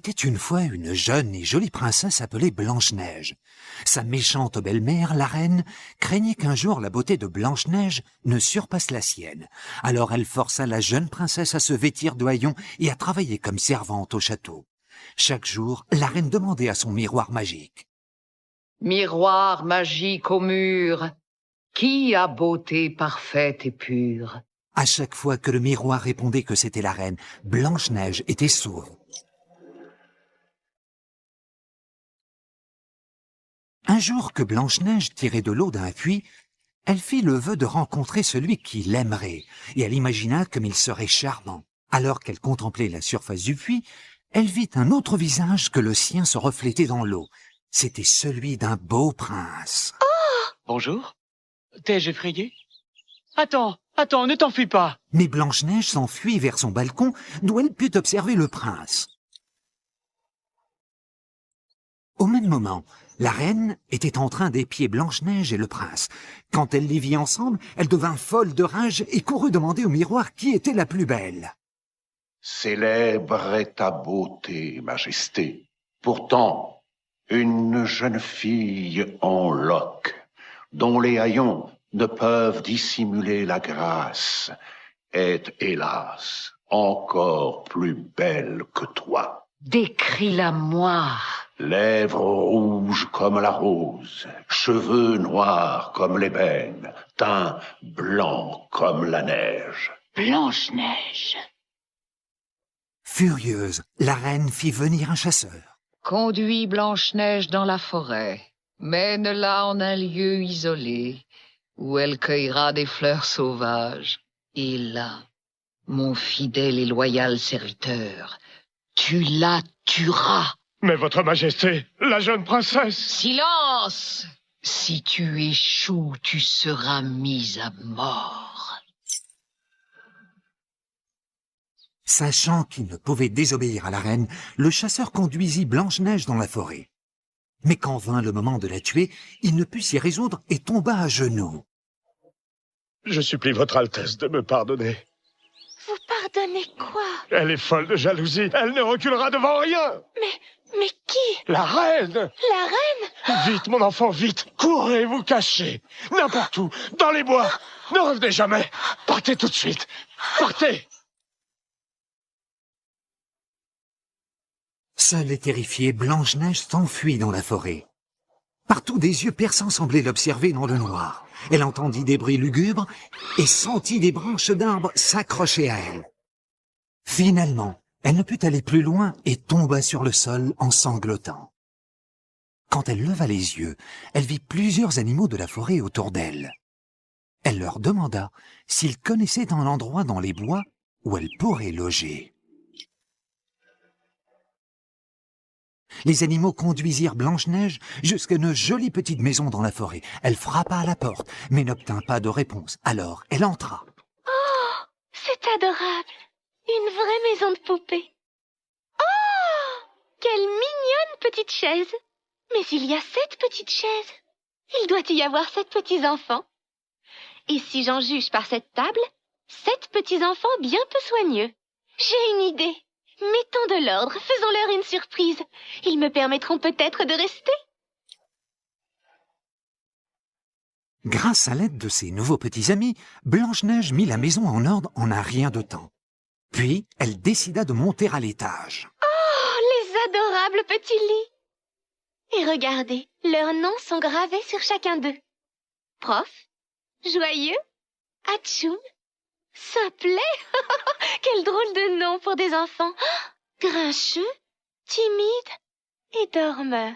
était une fois une jeune et jolie princesse appelée Blanche-Neige. Sa méchante belle-mère, la reine, craignait qu'un jour la beauté de Blanche-Neige ne surpasse la sienne. Alors elle força la jeune princesse à se vêtir de haillons et à travailler comme servante au château. Chaque jour, la reine demandait à son miroir magique. « Miroir magique au mur, qui a beauté parfaite et pure ?» À chaque fois que le miroir répondait que c'était la reine, Blanche-Neige était sourde. Un jour que Blanche-Neige tirait de l'eau d'un puits, elle fit le vœu de rencontrer celui qui l'aimerait, et elle imagina comme il serait charmant. Alors qu'elle contemplait la surface du puits, elle vit un autre visage que le sien se reflétait dans l'eau. C'était celui d'un beau prince. Bonjour. T'ai-je effrayé? Attends, ne t'enfuis pas. Mais Blanche-Neige s'enfuit vers son balcon, d'où elle put observer le prince. Au même moment, la reine était en train d'épier Blanche-Neige et le prince. Quand elle les vit ensemble, elle devint folle de rage et courut demander au miroir qui était la plus belle. Célèbre est ta beauté, Majesté. Pourtant, une jeune fille en loques, dont les haillons ne peuvent dissimuler la grâce, est, hélas, encore plus belle que toi. Décris-la-moi. Lèvres rouges comme la rose, cheveux noirs comme l'ébène, teint blanc comme la neige. Blanche-Neige. Furieuse, la reine fit venir un chasseur. Conduis Blanche-Neige dans la forêt. Mène-la en un lieu isolé, où elle cueillera des fleurs sauvages. Et là, mon fidèle et loyal serviteur, tu la tueras. Mais votre majesté, la jeune princesse... Silence! Si tu échoues, tu seras mis à mort. Sachant qu'il ne pouvait désobéir à la reine, le chasseur conduisit Blanche-Neige dans la forêt. Mais quand vint le moment de la tuer, il ne put s'y résoudre et tomba à genoux. Je supplie votre Altesse de me pardonner. Vous pardonnez quoi? Elle est folle de jalousie. Elle ne reculera devant rien. Mais qui? La reine! La reine? Vite, mon enfant, vite! Courez vous cacher! N'importe où! Dans les bois! Ne revenez jamais! Partez tout de suite! Partez! Seule et terrifiée, Blanche-Neige s'enfuit dans la forêt. Partout des yeux perçants semblaient l'observer dans le noir. Elle entendit des bruits lugubres et sentit des branches d'arbres s'accrocher à elle. Finalement, elle ne put aller plus loin et tomba sur le sol en sanglotant. Quand elle leva les yeux, elle vit plusieurs animaux de la forêt autour d'elle. Elle leur demanda s'ils connaissaient un endroit dans les bois où elle pourrait loger. Les animaux conduisirent Blanche-Neige jusqu'à une jolie petite maison dans la forêt. Elle frappa à la porte, mais n'obtint pas de réponse. Alors, elle entra. Oh, c'est adorable. Une vraie maison de poupée. Oh, quelle mignonne petite chaise. Mais il y a 7 petites chaises. Il doit y avoir 7 petits-enfants. Et si j'en juge par cette table, 7 petits-enfants bien peu soigneux. J'ai une idée. Mettons de l'ordre, faisons-leur une surprise. Ils me permettront peut-être de rester. Grâce à l'aide de ses nouveaux petits amis, Blanche-Neige mit la maison en ordre en un rien de temps. Puis, elle décida de monter à l'étage. Oh, les adorables petits lits. Et regardez, leurs noms sont gravés sur chacun d'eux. Prof, Joyeux, Atchoum, Simplet. Quel drôle de nom pour des enfants. Grincheux, timide et dormeur.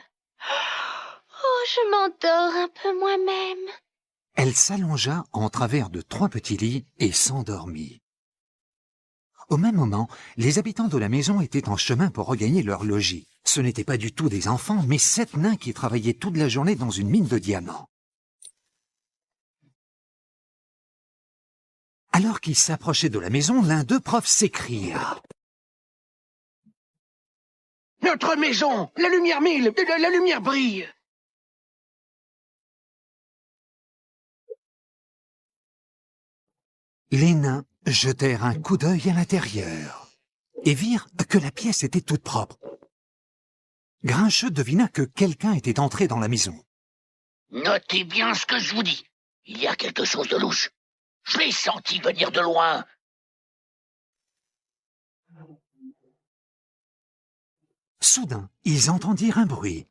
Oh, je m'endors un peu moi-même. Elle s'allongea en travers de 3 petits lits et s'endormit. Au même moment, les habitants de la maison étaient en chemin pour regagner leur logis. Ce n'étaient pas du tout des enfants, mais 7 nains qui travaillaient toute la journée dans une mine de diamants. Alors qu'ils s'approchaient de la maison, l'un d'eux, prof, s'écria. « Notre maison! La lumière mille! La lumière brille !» Les nains jetèrent un coup d'œil à l'intérieur et virent que la pièce était toute propre. Grincheux devina que quelqu'un était entré dans la maison. Notez bien ce que je vous dis. Il y a quelque chose de louche. Je l'ai senti venir de loin. Soudain, ils entendirent un bruit.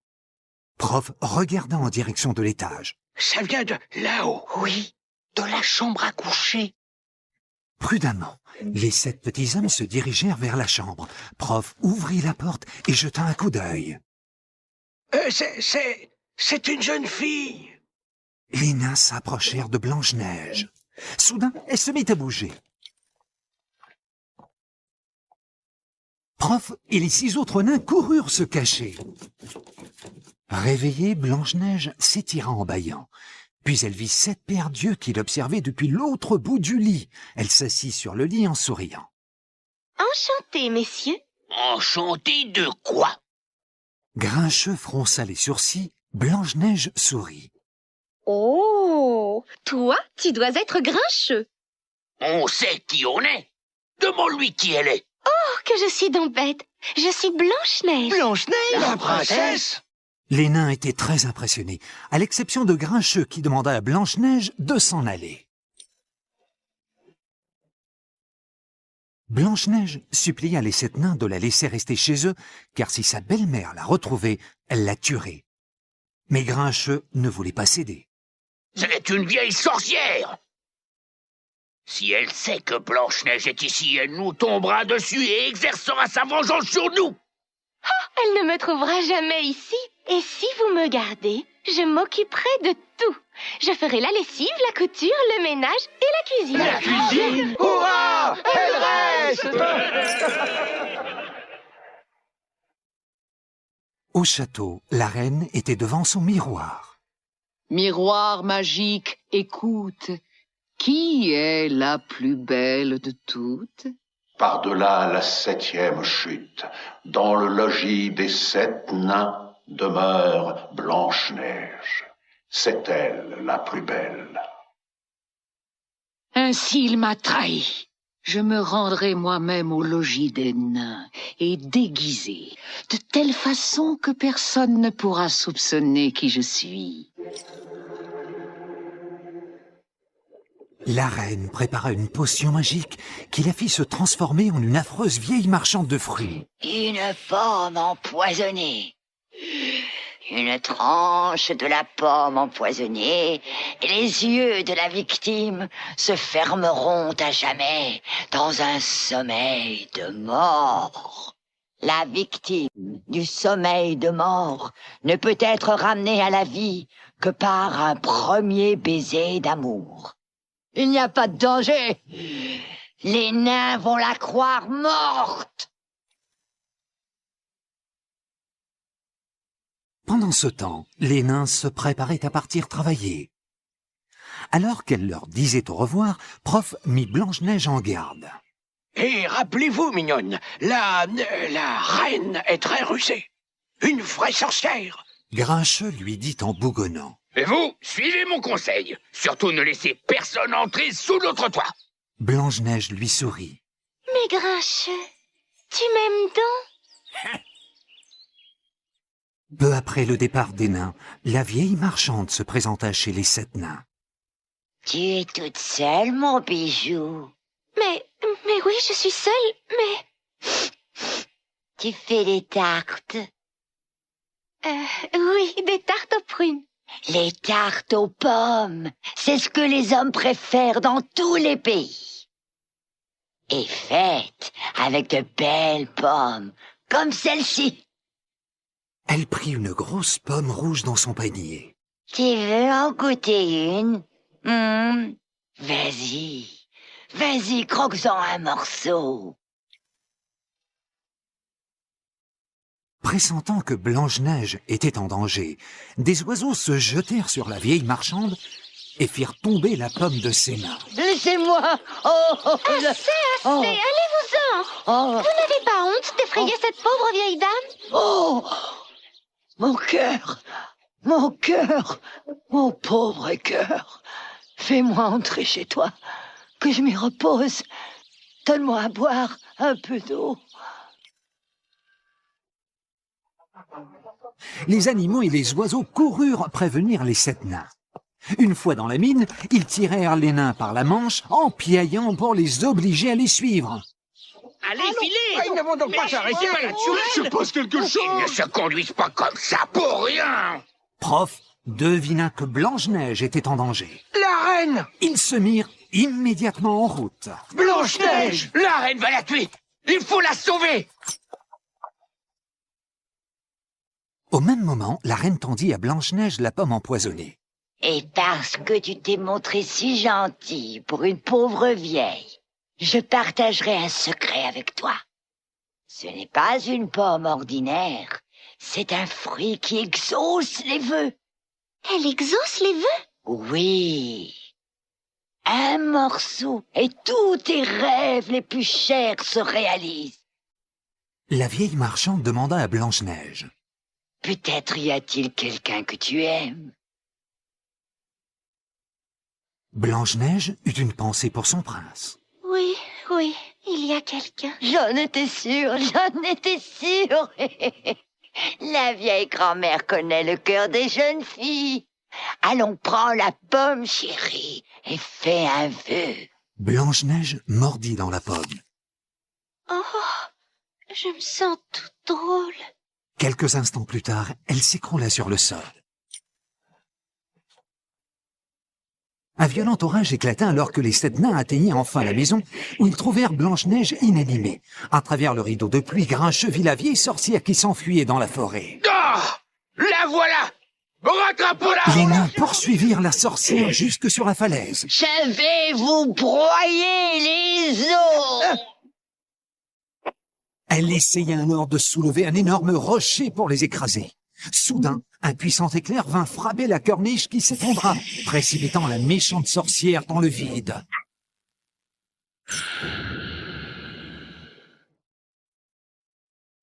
Prof regarda en direction de l'étage. Ça vient de là-haut. Oui, de la chambre à coucher. Prudemment, les 7 petits hommes se dirigèrent vers la chambre. Prof ouvrit la porte et jeta un coup d'œil. C'est une jeune fille. Les nains s'approchèrent de Blanche-Neige. Soudain, elle se mit à bouger. Prof et les 6 autres nains coururent se cacher. Réveillée, Blanche-Neige s'étira en bâillant. Puis elle vit 7 paires d'yeux qui l'observaient depuis l'autre bout du lit. Elle s'assit sur le lit en souriant. Enchanté, messieurs. Enchanté de quoi? Grincheux fronça les sourcils, Blanche-Neige sourit. Oh, toi, tu dois être grincheux. On sait qui on est. Demande-lui qui elle est. Oh, que je suis donc bête. Je suis Blanche-Neige. Blanche-Neige, la princesse. Les nains étaient très impressionnés, à l'exception de Grincheux qui demanda à Blanche-Neige de s'en aller. Blanche-Neige supplia les 7 nains de la laisser rester chez eux, car si sa belle-mère la retrouvait, elle la tuerait. Mais Grincheux ne voulait pas céder. C'est une vieille sorcière. Si elle sait que Blanche-Neige est ici, elle nous tombera dessus et exercera sa vengeance sur nous. Elle ne me trouvera jamais ici. Et si vous me gardez, je m'occuperai de tout. Je ferai la lessive, la couture, le ménage et la cuisine. La cuisine. Hurrah! Elle reste. Au château, la reine était devant son miroir. Miroir magique, écoute. Qui est la plus belle de toutes? Par-delà la 7e chute, dans le logis des 7 nains, demeure Blanche-Neige. C'est elle la plus belle. Ainsi il m'a trahi. Je me rendrai moi-même au logis des nains et déguisé, de telle façon que personne ne pourra soupçonner qui je suis. La reine prépara une potion magique qui la fit se transformer en une affreuse vieille marchande de fruits. Une pomme empoisonnée. Une tranche de la pomme empoisonnée et les yeux de la victime se fermeront à jamais dans un sommeil de mort. La victime du sommeil de mort ne peut être ramenée à la vie que par un premier baiser d'amour. Il n'y a pas de danger. Les nains vont la croire morte. Pendant ce temps, les nains se préparaient à partir travailler. Alors qu'elle leur disait au revoir, Prof mit Blanche-Neige en garde. Et rappelez-vous, mignonne, la reine est très rusée. Une vraie sorcière. Grincheux lui dit en bougonnant. Et vous, suivez mon conseil. Surtout ne laissez personne entrer sous notre toit. Blanche-Neige lui sourit. Mais Grincheux, tu m'aimes donc? Peu après le départ des nains, la vieille marchande se présenta chez les 7 nains. Tu es toute seule, mon bijou. Mais oui, je suis seule, mais... Tu fais des tartes. Oui, des tartes aux prunes. Les tartes aux pommes, c'est ce que les hommes préfèrent dans tous les pays. Et faites avec de belles pommes, comme celle-ci. Elle prit une grosse pomme rouge dans son panier. Tu veux en goûter une? Vas-y, croque-en un morceau. Pressentant que Blanche-Neige était en danger, des oiseaux se jetèrent sur la vieille marchande et firent tomber la pomme de ses mains. Laissez-moi. Assez, allez-vous-en. Vous n'avez pas honte d'effrayer cette pauvre vieille dame? Oh, mon cœur, mon pauvre cœur. Fais-moi entrer chez toi, que je m'y repose. Donne-moi à boire un peu d'eau. Les animaux et les oiseaux coururent prévenir les 7 nains. Une fois dans la mine, ils tirèrent les nains par la manche en piaillant pour les obliger à les suivre. Allez, filez! Ils ne vont donc pas s'arrêter. Il se passe quelque Ils chose! ne se conduisent pas comme ça pour rien! Prof devina que Blanche-Neige était en danger. La reine! Ils se mirent immédiatement en route. Blanche-Neige! La reine va la tuer! Il faut la sauver! Au même moment, la reine tendit à Blanche-Neige la pomme empoisonnée. Et parce que tu t'es montré si gentil pour une pauvre vieille, je partagerai un secret avec toi. Ce n'est pas une pomme ordinaire, c'est un fruit qui exauce les vœux. Elle exauce les vœux? Oui. Un morceau et tous tes rêves les plus chers se réalisent. La vieille marchande demanda à Blanche-Neige. Peut-être y a-t-il quelqu'un que tu aimes. Blanche-Neige eut une pensée pour son prince. Oui, oui, il y a quelqu'un. J'en étais sûre, j'en étais sûre. La vieille grand-mère connaît le cœur des jeunes filles. Allons, prends la pomme, chérie, et fais un vœu. Blanche-Neige mordit dans la pomme. Oh, je me sens toute drôle. Quelques instants plus tard, elle s'écroula sur le sol. Un violent orage éclata alors que les 7 nains atteignirent enfin la maison, où ils trouvèrent Blanche-Neige inanimée. À travers le rideau de pluie, Grincheux vit la vieille sorcière qui s'enfuyait dans la forêt. Ah! La voilà! Rattrape-la! Les nains poursuivirent la sorcière jusque sur la falaise. Je vais vous broyer les os. Elle essaya alors de soulever un énorme rocher pour les écraser. Soudain, un puissant éclair vint frapper la corniche qui s'effondra, précipitant la méchante sorcière dans le vide.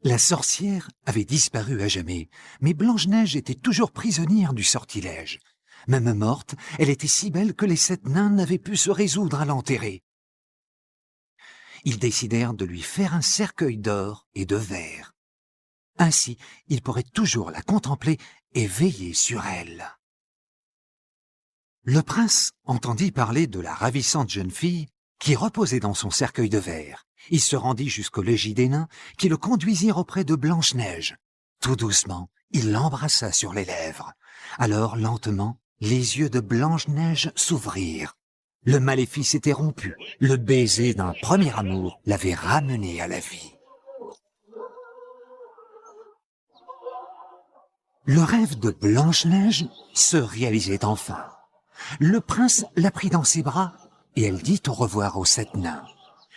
La sorcière avait disparu à jamais, mais Blanche-Neige était toujours prisonnière du sortilège. Même morte, elle était si belle que les 7 nains n'avaient pu se résoudre à l'enterrer. Ils décidèrent de lui faire un cercueil d'or et de verre. Ainsi, ils pourraient toujours la contempler et veiller sur elle. Le prince entendit parler de la ravissante jeune fille qui reposait dans son cercueil de verre. Il se rendit jusqu'au logis des nains qui le conduisirent auprès de Blanche-Neige. Tout doucement, il l'embrassa sur les lèvres. Alors, lentement, les yeux de Blanche-Neige s'ouvrirent. Le maléfice était rompu. Le baiser d'un premier amour l'avait ramené à la vie. Le rêve de Blanche-Neige se réalisait enfin. Le prince la prit dans ses bras et elle dit au revoir aux 7 nains.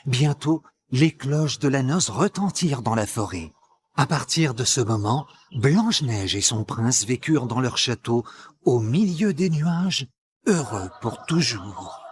Bientôt, les cloches de la noce retentirent dans la forêt. À partir de ce moment, Blanche-Neige et son prince vécurent dans leur château au milieu des nuages, heureux pour toujours.